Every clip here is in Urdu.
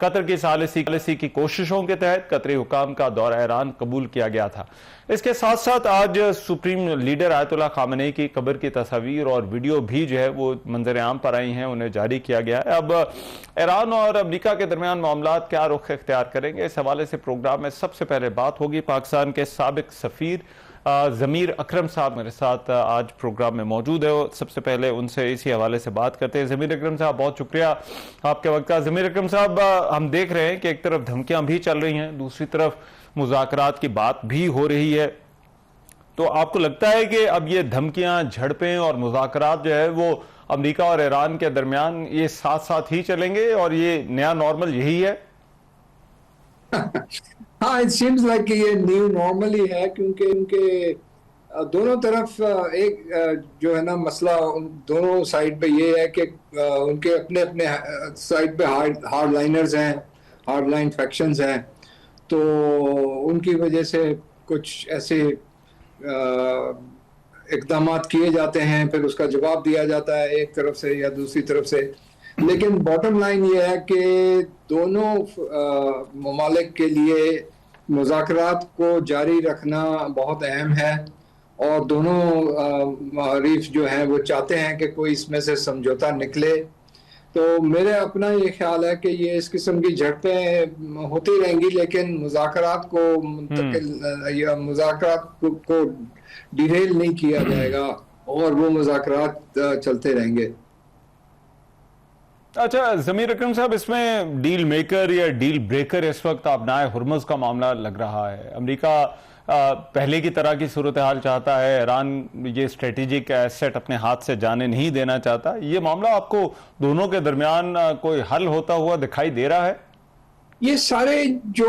قطر کی ثالثی کی کوششوں کے تحت قطری حکام کا دورہ ایران قبول کیا گیا تھا۔ اس کے ساتھ ساتھ آج سپریم لیڈر آیت اللہ خامنئی کی قبر کی تصاویر اور ویڈیو بھی جو ہے وہ منظر عام پر آئی ہیں، انہیں جاری کیا گیا ہے۔ اب ایران اور امریکہ کے درمیان معاملات کیا رخ اختیار کریں گے، اس حوالے سے پروگرام میں سب سے پہلے بات ہوگی۔ پاکستان کے سابق سفیر ضمیر اکرم صاحب میرے ساتھ آج پروگرام میں موجود ہے، سب سے پہلے ان سے اسی حوالے سے بات کرتے ہیں۔ ضمیر اکرم صاحب بہت شکریہ آپ کے وقت کا۔ ضمیر اکرم صاحب، ہم دیکھ رہے ہیں کہ ایک طرف دھمکیاں بھی چل رہی ہیں، دوسری طرف مذاکرات کی بات بھی ہو رہی ہے، تو آپ کو لگتا ہے کہ اب یہ دھمکیاں، جھڑپیں اور مذاکرات جو ہے وہ امریکہ اور ایران کے درمیان یہ ساتھ ساتھ ہی چلیں گے اور یہ نیا نارمل یہی ہے؟ ہاں، it seems like کہ یہ نیو نارمل ہی ہے، کیونکہ ان کے دونوں طرف ایک جو ہے نا مسئلہ دونوں سائڈ پہ یہ ہے کہ ان کے اپنے اپنے سائڈ پہ ہارڈ لائنرز ہیں، ہارڈ لائن فیکشنز ہیں، تو ان کی وجہ سے کچھ ایسے اقدامات کیے جاتے ہیں، پھر اس کا جواب دیا جاتا ہے ایک طرف سے یا دوسری طرف سے۔ لیکن باٹم لائن یہ ہے کہ دونوں ممالک کے لیے مذاکرات کو جاری رکھنا بہت اہم ہے، اور دونوں حریف جو ہیں وہ چاہتے ہیں کہ کوئی اس میں سے سمجھوتا نکلے۔ تو میرے اپنا یہ خیال ہے کہ یہ اس قسم کی جھڑپیں ہوتی رہیں گی، لیکن مذاکرات کو منتقل یا مذاکرات کو ڈیریل نہیں کیا جائے گا، اور وہ مذاکرات چلتے رہیں گے۔ اچھا ضمیر اکرم صاحب، اس میں ڈیل میکر یا ڈیل بریکر اس وقت آبنائے ہرمز کا معاملہ لگ رہا ہے۔ امریکہ پہلے کی طرح کی صورتحال چاہتا ہے، ایران یہ اسٹریٹجک ایسٹ اپنے ہاتھ سے جانے نہیں دینا چاہتا۔ یہ معاملہ آپ کو دونوں کے درمیان کوئی حل ہوتا ہوا دکھائی دے رہا ہے؟ یہ سارے جو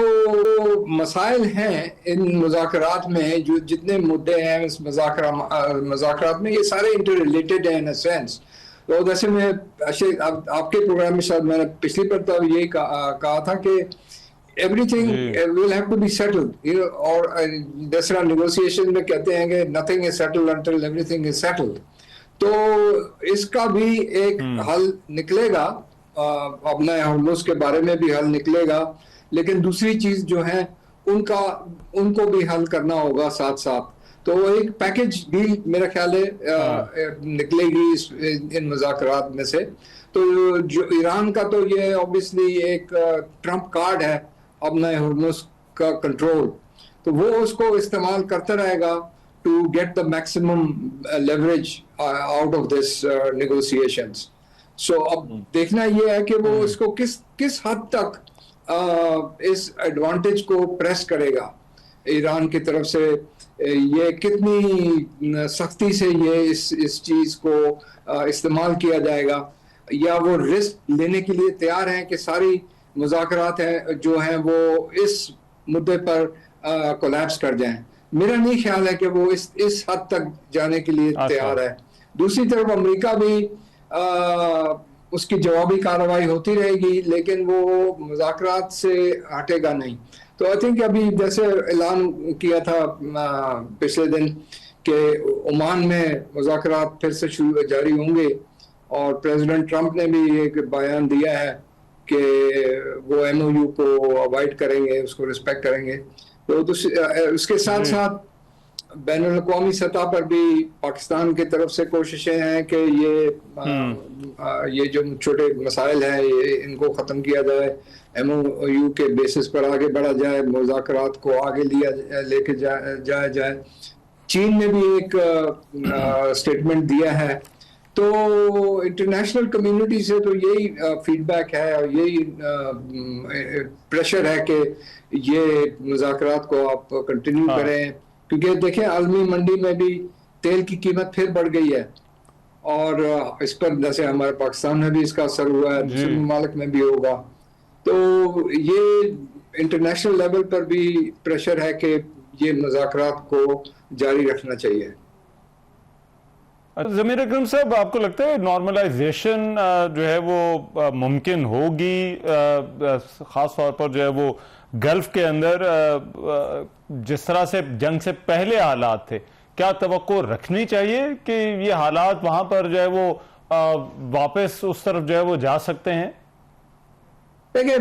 مسائل ہیں ان مذاکرات میں، جو جتنے مدعے ہیں اس مذاکرات میں، یہ سارے انٹر ریلیٹڈ ہیں ان اے سینس۔ تو جیسے میں آپ کے پروگرام میں شاید میں نے پچھلی پر یہی کہا تھا کہ everything will have to be settled، اور جس طرح نیگوسیشن میں کہتے ہیں کہ nothing is settled until everything is settled، تو اس کا بھی ایک حل نکلے گا، اپنا ہرمز کے بارے میں بھی حل نکلے گا، لیکن دوسری چیز جو ہے ان کو بھی حل کرنا ہوگا ساتھ ساتھ۔ تو وہ ایک پیکج بھی میرا خیال ہے نکلے گی ان مذاکرات میں سے۔ تو جو ایران کا تو یہ اوبیسلی ایک ٹرمپ کارڈ ہے اپنا ہرمز کا کنٹرول، تو وہ اس کو استعمال کرتا رہے گا to get the maximum leverage out of this negotiations. So اب دیکھنا یہ ہے کہ وہ اس کو کس حد تک اس ایڈوانٹیج کو پریس کرے گا ایران کی طرف سے، یہ کتنی سختی سے یہ اس چیز کو استعمال کیا جائے گا، یا وہ رسک لینے کے لیے تیار ہیں کہ ساری مذاکرات ہیں جو ہیں وہ اس مدعے پر کولیپس کر جائیں۔ میرا نہیں خیال ہے کہ وہ اس حد تک جانے کے لیے تیار ہے۔ دوسری طرف امریکہ بھی اس کی جوابی کارروائی ہوتی رہے گی، لیکن وہ مذاکرات سے ہٹے گا نہیں۔ تو آئی تھنک ابھی جیسے اعلان کیا تھا پچھلے دن کہ عمان میں مذاکرات پھر سے جاری ہوں گے، اور پریزیڈنٹ ٹرمپ نے بھی ایک بیان دیا ہے کہ وہ ایم او یو کو اوائڈ کریں گے، اس کو رسپیکٹ کریں گے۔ تو اس کے ساتھ ساتھ بین الاقوامی سطح پر بھی پاکستان کی طرف سے کوششیں ہیں کہ یہ جو چھوٹے مسائل ہیں ان کو ختم کیا جائے، ایم او یو کے بیسس پر آگے بڑھا جائے، مذاکرات کو آگے لے کے جایا جائے۔ چین نے بھی ایک اسٹیٹمنٹ دیا ہے۔ تو انٹرنیشنل کمیونٹی سے تو یہی فیڈ بیک ہے اور یہی پریشر ہے کہ یہ مذاکرات کو آپ کنٹینیو کریں، کیونکہ دیکھیں عالمی منڈی میں بھی تیل کی قیمت پھر بڑھ گئی ہے، اور اس پر جیسے ہمارے پاکستان میں بھی اس کا اثر ہوا ہے، دوسرے ممالک میں بھی ہوگا۔ تو یہ انٹرنیشنل لیول پر بھی پریشر ہے کہ یہ مذاکرات کو جاری رکھنا چاہیے۔ ضمیر اکرم صاحب، آپ کو لگتا ہے نارملائزیشن جو ہے وہ ممکن ہوگی، خاص طور پر جو ہے وہ گلف کے اندر جس طرح سے جنگ سے پہلے حالات تھے، کیا توقع رکھنی چاہیے کہ یہ حالات وہاں پر جو ہے وہ واپس اس طرف جو ہے وہ جا سکتے ہیں؟ دیکھیں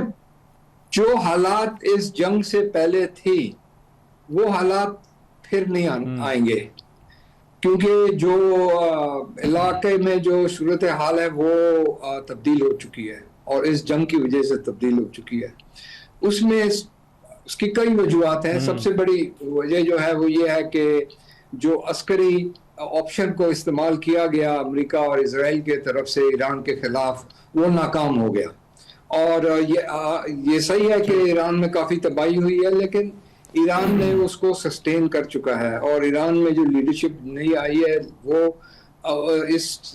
جو حالات اس جنگ سے پہلے تھی وہ حالات پھر نہیں آئیں گے، کیونکہ جو علاقے میں جو صورتحال ہے وہ تبدیل ہو چکی ہے اور اس جنگ کی وجہ سے تبدیل ہو چکی ہے. اس میں اس کی کئی وجوہات ہیں. سب سے بڑی وجہ جو ہے وہ یہ ہے کہ جو عسکری آپشن کو استعمال کیا گیا امریکہ اور اسرائیل کے طرف سے ایران کے خلاف، وہ ناکام ہو گیا. اور یہ صحیح ہے کہ ایران میں کافی تباہی ہوئی ہے، لیکن ایران نے اس کو سسٹین کر چکا ہے، اور ایران میں جو لیڈرشپ نئی آئی ہے وہ اس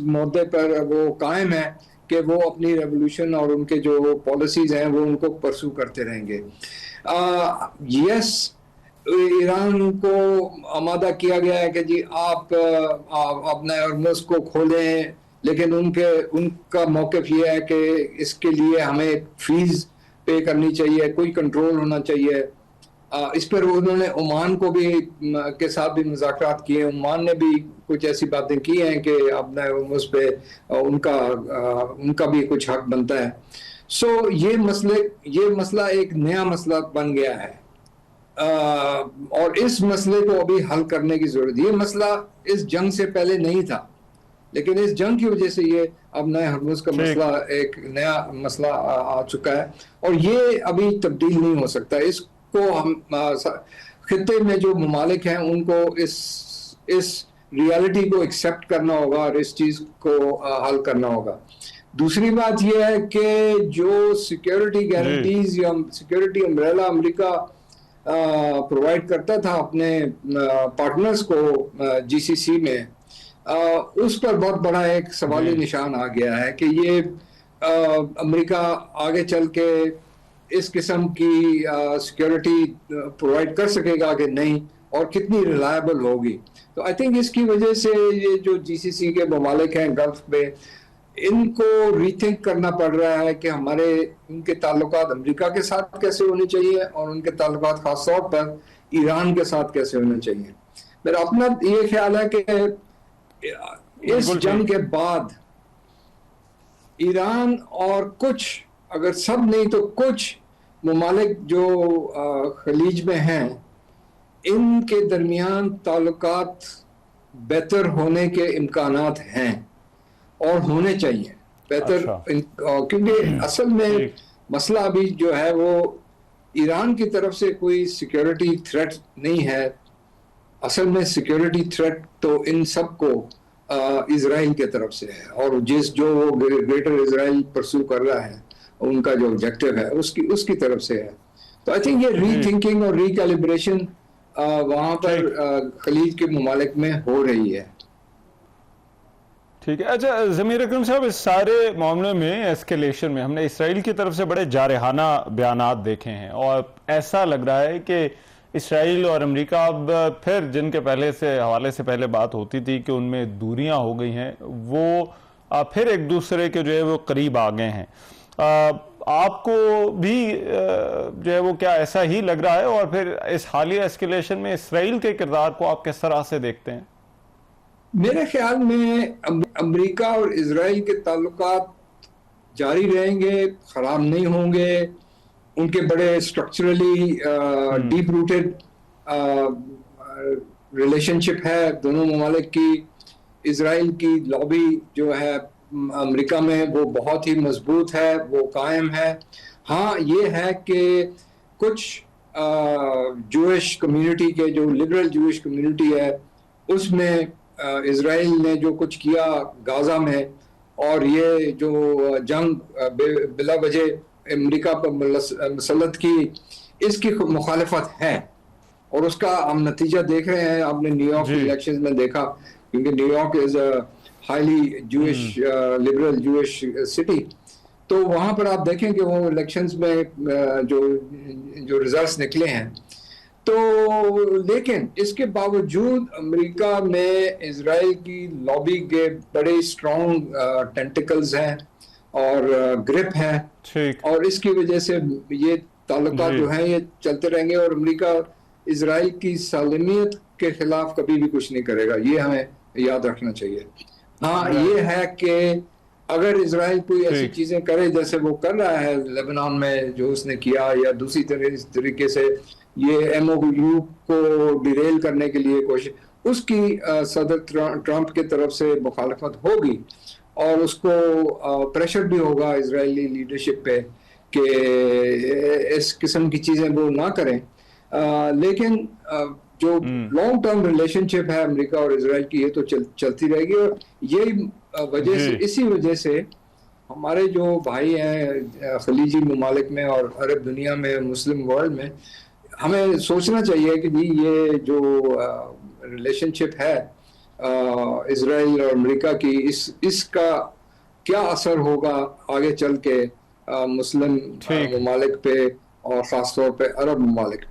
مدعے پر وہ قائم ہے کہ وہ اپنی ریولوشن اور ان کے جو پالیسیز ہیں وہ ان کو پرسو کرتے رہیں گے. یس، ایران کو آمادہ کیا گیا ہے کہ جی آپ اپنے ہرمز کو کھولیں، لیکن ان کا موقف یہ ہے کہ اس کے لیے ہمیں فیس پے کرنی چاہیے، کوئی کنٹرول ہونا چاہیے. اس پر انہوں نے عمان کو بھی کے ساتھ بھی مذاکرات کیے. عمان نے بھی کچھ ایسی باتیں کی ہیں کہ اپنے ہرمز پہ ان کا بھی کچھ حق بنتا ہے. سو یہ مسئلہ ایک نیا مسئلہ بن گیا ہے، اور اس مسئلے کو ابھی حل کرنے کی ضرورت. یہ مسئلہ اس جنگ سے پہلے نہیں تھا، لیکن اس جنگ کی وجہ سے یہ اب نئے ہرمز کا مسئلہ ایک نیا مسئلہ آ چکا ہے، اور یہ ابھی تبدیل نہیں ہو سکتا. اس کو ہم خطے میں جو ممالک ہیں ان کو اس ریالٹی کو ایکسیپٹ کرنا ہوگا اور اس چیز کو حل کرنا ہوگا. دوسری بات یہ ہے کہ جو سیکیورٹی گارنٹیز یا سیکیورٹی امبریلا امریکہ پرووائڈ کرتا تھا اپنے پارٹنرز کو جی سی سی میں، اس پر بہت بڑا ایک سوالی نشان آ گیا ہے کہ یہ امریکہ آگے چل کے اس قسم کی سیکیورٹی پرووائڈ کر سکے گا کہ نہیں، اور کتنی ریلائبل ہوگی. تو آئی تھنک اس کی وجہ سے یہ جو جی سی سی کے ممالک ہیں گلف میں، ان کو ری تھنک کرنا پڑ رہا ہے کہ ان کے تعلقات امریکہ کے ساتھ کیسے ہونے چاہیے، اور ان کے تعلقات خاص طور پر ایران کے ساتھ کیسے ہونے چاہیے. میرا اپنا یہ خیال ہے کہ اس جنگ کے بعد ایران اور کچھ، اگر سب نہیں تو کچھ ممالک جو خلیج میں ہیں، ان کے درمیان تعلقات بہتر ہونے کے امکانات ہیں اور ہونے چاہیے بہتر. کیونکہ اصل میں مسئلہ ابھی جو ہے وہ ایران کی طرف سے کوئی سیکیورٹی تھریٹ نہیں ہے. اصل میں سیکیورٹی تھریٹ تو ان سب کو اسرائیل کے طرف سے ہے، اور جو وہ گریٹر اسرائیل پرسو کر رہا ہے، ان کا جو آبجیکٹو ہے اس کی طرف سے ہے. تو آئی تھنک یہ ری تھنکنگ اور ری کیلیبریشن وہاں پر خلیج کے ممالک میں ہو رہی ہے. ٹھیک ہے. اچھا ضمیر اکرم صاحب، اس سارے معاملے میں ایسکیلیشن میں ہم نے اسرائیل کی طرف سے بڑے جارحانہ بیانات دیکھے ہیں، اور ایسا لگ رہا ہے کہ اسرائیل اور امریکہ اب پھر جن کے حوالے سے پہلے بات ہوتی تھی کہ ان میں دوریاں ہو گئی ہیں، وہ پھر ایک دوسرے کے جو ہے وہ قریب آ گئے ہیں. آپ کو بھی جو ہے وہ کیا ایسا ہی لگ رہا ہے، اور پھر اس حالیہ ایسکیلیشن میں اسرائیل کے کردار کو آپ کس طرح سے دیکھتے ہیں؟ میرے خیال میں امریکہ اور اسرائیل کے تعلقات جاری رہیں گے، خراب نہیں ہوں گے. ان کے بڑے اسٹرکچرلی ڈیپ روٹڈ ریلیشن شپ ہے دونوں ممالک کی. اسرائیل کی لابی جو ہے امریکہ میں وہ بہت ہی مضبوط ہے، وہ قائم ہے. ہاں یہ ہے کہ کچھ جوئش کمیونٹی کے، جو لبرل جوئش کمیونٹی ہے، اس میں اسرائیل نے جو کچھ کیا غازہ میں، اور یہ جو جنگ بلا وجہ امریکہ پر مسلط کی، اس کی مخالفت ہے، اور اس کا ہم نتیجہ دیکھ رہے ہیں. آپ نے نیو یارک کے الیکشنز میں دیکھا، کیونکہ new York is a highly Jewish liberal Jewish city. تو وہاں پر آپ دیکھیں کہ وہ الیکشنز میں جو ریزلٹس نکلے ہیں، تو لیکن اس کے باوجود امریکہ میں اسرائیل کی لابی کے بڑے اسٹرانگ ٹینٹیکلز ہیں اور گرپ ہے، اور اس کی وجہ سے یہ تعلقات جو ہیں یہ چلتے رہیں گے، اور امریکہ اسرائیل کی سالمیت کے خلاف کبھی بھی کچھ نہیں کرے گا. یہ ہمیں یاد رکھنا چاہیے. ہاں یہ ہے کہ اگر اسرائیل کوئی ایسی چیزیں کرے جیسے وہ کر رہا ہے لبنان میں جو اس نے کیا، یا دوسری طریقے سے یہ ایم او یو کو ڈیریل کرنے کے لیے کوشش، اس کی صدر ٹرمپ کی طرف سے مخالفت ہوگی، اور اس کو پریشر بھی ہوگا اسرائیلی لیڈرشپ پہ کہ اس قسم کی چیزیں وہ نہ کریں. لیکن جو لانگ ٹرم ریلیشن شپ ہے امریکہ اور اسرائیل کی، یہ تو چلتی رہے گی. اور یہی وجہ سے، اسی وجہ سے ہمارے جو بھائی ہیں خلیجی ممالک میں اور عرب دنیا میں، مسلم ورلڈ میں، ہمیں سوچنا چاہیے کہ جی یہ جو ریلیشن شپ ہے اسرائیل اور امریکہ کی، اس کا کیا اثر ہوگا آگے چل کے مسلم ممالک پہ، اور خاص طور پہ عرب ممالک.